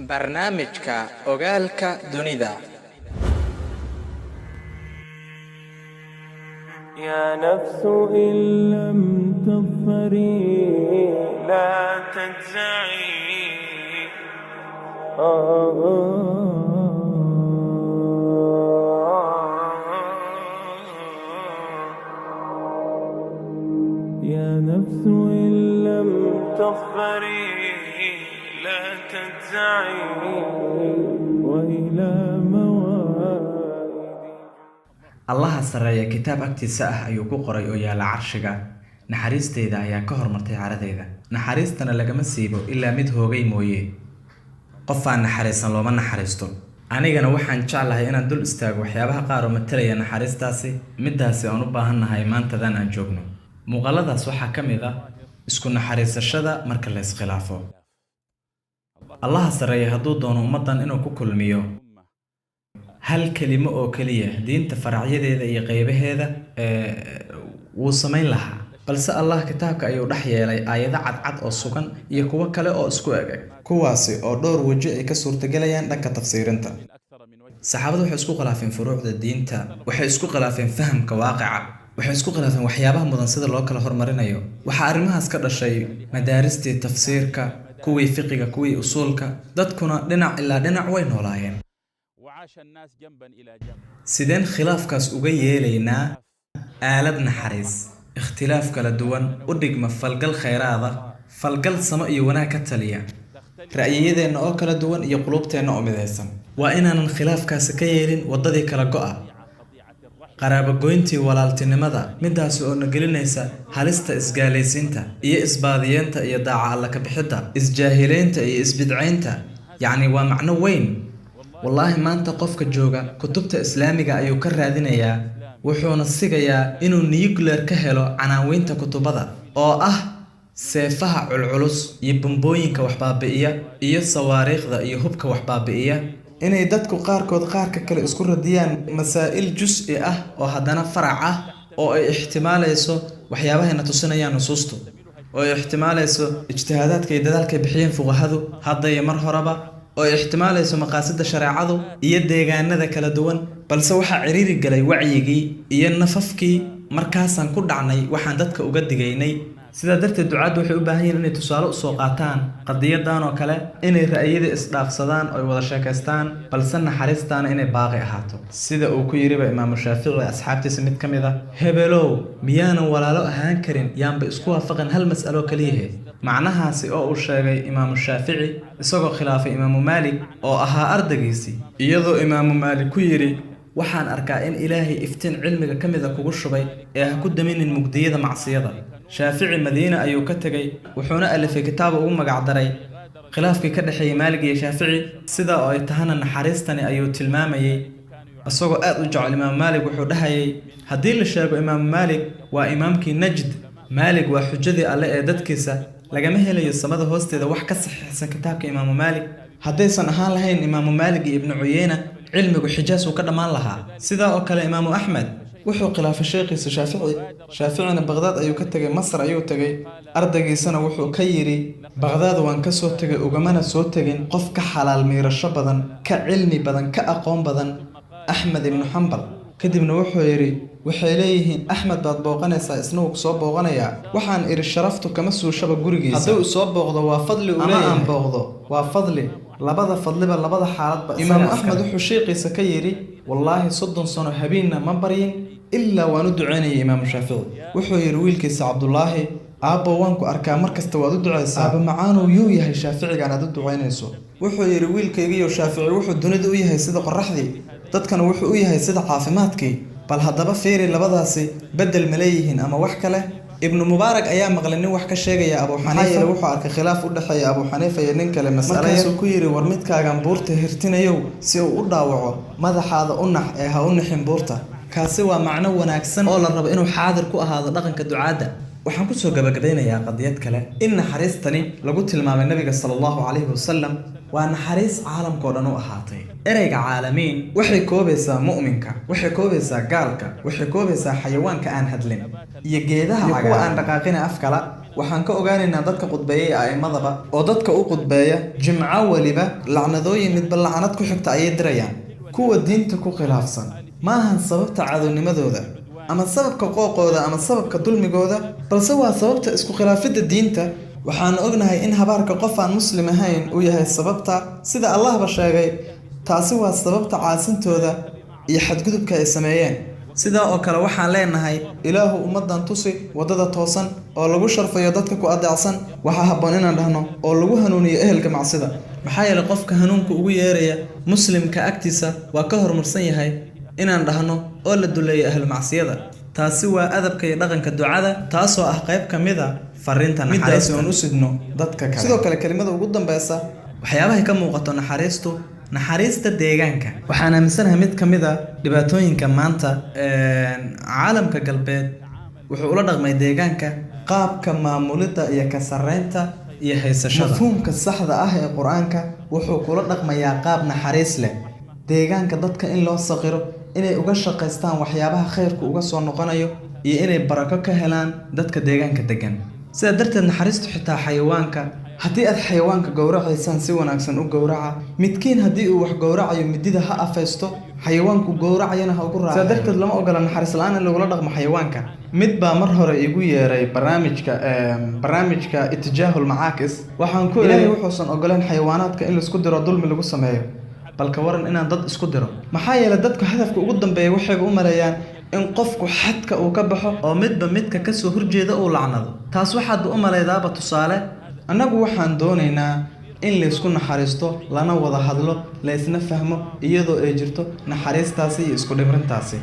barnaamijka ogaalka dunida. يا نفس إن لم تظفري لا تجزعي يا نفس إن لم تظفري لا تجزعي وإلى allaha sareeya kitaab agtiisa ah ayuu ku qoray oo yaala carshiga naxariisteeda ayaa ka hormartay caradeeda naxariistana lagama siibo ilaa mid hoogay mooyee qof aan naxariisan looma naxariisto anigana waxaan jeclahay inaan dul istaago waxyaabaha qaar oo matalaya naxariistaasi midaasi aan u baahannahay maantadan aan joogno muuqaaladaas waxaa ka mid ah isku naxariisashada marka la iskhilaafo allaha sareeya hadduu doono ummadan inuu ku kulmiyo hal kelimo oo kaliya diinta faracyadeeda iyo qaybaheeda wuu samayn lahaa balse allah kitaabka ayuu dhex yeelay aayado cadcad oo sugan iyo kuwo kale oo isku eg kuwaasi oo dhowr waji ay ka suurtagelayaan dhanka tafsiirinta saxaabadu waxay isku khilaafeen furuucda diinta waxay isku khilaafeen fahamka waaqica waxay isku khilaafeen waxyaabaha mudan sida loo kala hormarinayo waxaa arrimahaas ka dhashay madaaristii tafsiirka kuwii fiqiga kuwii usuulka dadkuna dhinac ilaa dhinac way noolaayeen sideen khilaafkaas uga yeelaynaa aalad naxariis ikhtilaaf kala duwan u dhigma falgal khayraada falgal samo iyo wanaag ka taliya ra'yiyadeenna oo kala duwan iyo qulubteenna oo midaysan waa inaanan khilaafkaasi ka yeelin waddadii kala go'a qaraabagoyntii walaaltinimada midaasi oo na gelinaysa halista isgaalaysiinta iyo isbaadiyeenta iyo daaca alla ka bixidda isjaahileynta iyo isbidcaynta yacni waa macno weyn wallaahi maanta qofka jooga kutubta islaamiga ayuu ka raadinayaa wuxuuna sigayaa inuu nuclear ka helo canaawiinta kutubada oo ah seefaha culculus iyo bombooyinka waxbaabi'iya iyo sawaariikhda iyo hubka waxbaabi'iya inay dadku qaarkood qaarka kale isku radiyaan masaa'il jus'i ah oo haddana farac ah oo ay ixtimaalayso waxyaabahayna tusinayaan nusuustu oo ay ixtimaalayso ijtihaadaadka iyo dadaalka ay bixiyeen fuqahadu hadda iyo mar horeba oo ay ixtimaalayso maqaasidda shareecadu iyo deegaanada kala duwan balse waxaa ciriiri galay wacyigii iyo nafafkii markaasaan ku dhacnay waxaan dadka uga digaynay sidaa darteed ducaaddu waxay u baahan yihiin inay tusaale u soo qaataan qadiyadan oo kale inay ra'yada isdhaafsadaan oo ay wada sheekaystaan balse naxariistaana inay baaqi ahaato sida uu ku yiriba imaamu shaafici asxaabtiisa mid ka mid ah hebelow miyaanan walaalo ahaan karin yaanba isku waafaqin hal mas'alo kaliyahe macnahaasi oo uu sheegay imaamu shaafici isagoo khilaafay imaamu maalik oo ahaa ardaygiisii iyadoo imaamu maalik ku yiri waxaan arkaa in ilaahay iftiin cilmiga ka mida kugu shubay ee ha ku daminin mugdiyada macsiyada shaafici madiina ayuu ka tegay wuxuuna alifay kitaab ugu magac daray khilaafkii ka dhexeeyay maalig iyo shaafici sidaa oo ay tahana naxariistani ayuu tilmaamayay isagoo aad u jecel imaamu maalik wuxuu dhahayay haddii la sheego imaamu maalik waa imaamkii najd maalig waa xujadii alle ee dadkiisa lagama helayo samada hoosteeda wax ka saxiixsan kitaabka imaamu maalik haddaysan ahaan lahayn imaamu maalik iyo ibnu cuyeyna cilmigu xijaas uu ka dhammaan lahaa sidaa oo kale imaamu axmed wuxuu khilaafay sheekhiisa shaaficina baqdaad ayuu ka tegay masar ayuu tegay ardaygiisana wuxuu ka yidhi baqdaad waan ka soo tegay ugamana soo tegin qof ka xalaal miirasho badan ka cilmi badan ka aqoon badan axmed ibnu xambal kadibna wuxuu yidhi waxay leeyihiin axmed baad booqanaysaa isna wuu soo booqanayaa waxaan idhi sharaftu kama suushaba gurigiisa hadduu soo booqdo waa fadli uu leeyahay aan booqdo waa fadli labada fadliba labada xaaladba imaamu axmed wuxuu sheekhiisa ka yidhi wallaahi 30 sano habeenna ma baryin ilaa waan u ducaynayay imaamu shaafici wuxuu yidhi wiilkiisa cabdulaahi aabbo waan ku arkaa mar kasta waad u ducaysaa aaba macaanow yuu yahay shaaficigaan aad u ducaynayso wuxuu yidhi wiilkaygiiyo shaafici wuxuu dunida u yahay sida qorraxdii dadkana wuxuu u yahay sida caafimaadkii bal haddaba fiiri labadaasi beddel ma leeyihiin ama wax kale ibnu mubaarak ayaa maqlay nin wax ka sheegaya abu xaniifa wuxuu arkay khilaaf u dhexeeya abu xaniifa iyo nin kale markaasuu ku yidhi war midkaagan buurta hirtinayow si uu u dhaawaco madaxaada u nax ee ha u nixin buurta kaasi waa macno wanaagsan oo la rabo inuu xaadir ku ahaado dhaqanka ducaadda waxaan ku soo gabagabeynayaa qadiyad kale in naxariistani lagu tilmaamay nabiga sallallahu calayhi wasallam waa naxariis caalamkoo dhan u ahaatay ereyga caalamiin waxay koobaysaa mu'minka waxay koobaysaa gaalka waxay koobaysaa xayawaanka aan hadlin iyo geedaha kuwa aan dhaqaaqina afkala waxaan ka ogaanaynaa dadka qudbeeyay a'immadaba oo dadka u qudbeeya jimco weliba lacnadooyin midba lacnad ku xigta ayay dirayaan kuwa diinta ku khilaafsan ma ahan sababta cadownimadooda ama sababka qooqooda ama sababka dulmigooda balse waa sababta isku khilaafidda diinta waxaan ognahay in habaarka qof aan muslim ahayn uu yahay sababta sida allahba sheegay taasi waa sababta caasintooda iyo xadgudubka ay sameeyeen sidaa oo kale waxaan leenahay ilaahu ummadan tusi wadada toosan oo lagu sharfayo dadka ku adeecsan waxa habboon inaan dhahno oo lagu hanuuniyo ehelka macsida maxaa yeelay qofka hanuunka ugu yeeraya muslimka agtiisa waa ka horumarsan yahay inaan dhahno oo la duleeyo ahlu macsiyada taasi waa adabka iyo dhaqanka ducada taasoo ah qayb ka mid ah fariinta naxariista oo u sidno dadka kale sidoo kale kelimada ugu dambaysa waxyaabaha ka muuqato naxariista deegaanka waxaan aaminsanahay mid ka mid ah dhibaatooyinka maanta caalamka galbeed wuxuu ula dhaqmay deegaanka qaabka maamulidda iyo ka sarreynta iyo haysashada mafhuumka saxda ah ee qur-aanka wuxuu kula dhaqmayaa qaab naxariis leh deegaanka dadka in loo saqiro inay uga shaqaystaan waxyaabaha khayrku uga soo noqonayo iyo inay barako ka helaan dadka deegaanka degan sidaa darteed naxariistu xitaa xayawaanka haddii aad xayawaanka gowracaysaan si wanaagsan u gowraca midkiin haddii uu wax gowracayo midida ha afaysto xayawaanku gowracayana ha ugu raaco sidaa darteed lama ogola naxariis la-aan in lagula dhaqmo xayawaanka mid baa mar hore igu yeeray barnaamijka itijaahul macaakis waxaan ku ilaahay wuxuusan ogoleen xayawaanaadka in laisku diro dulmi lagu sameeyo balka waran inaan dad isku diro maxaa yeelay dadka hadafka ugu dambeeya waxayba u maleeyaan in qofku xadka uu ka baxo oo midba midka ka soo horjeeda uu lacnado taas waxaad u malaydaaba tusaale annagu waxaan doonaynaa in laysku naxariisto lana wada hadlo la isna fahmo iyadoo ay jirto naxariistaasi iyo isku dhibrintaasi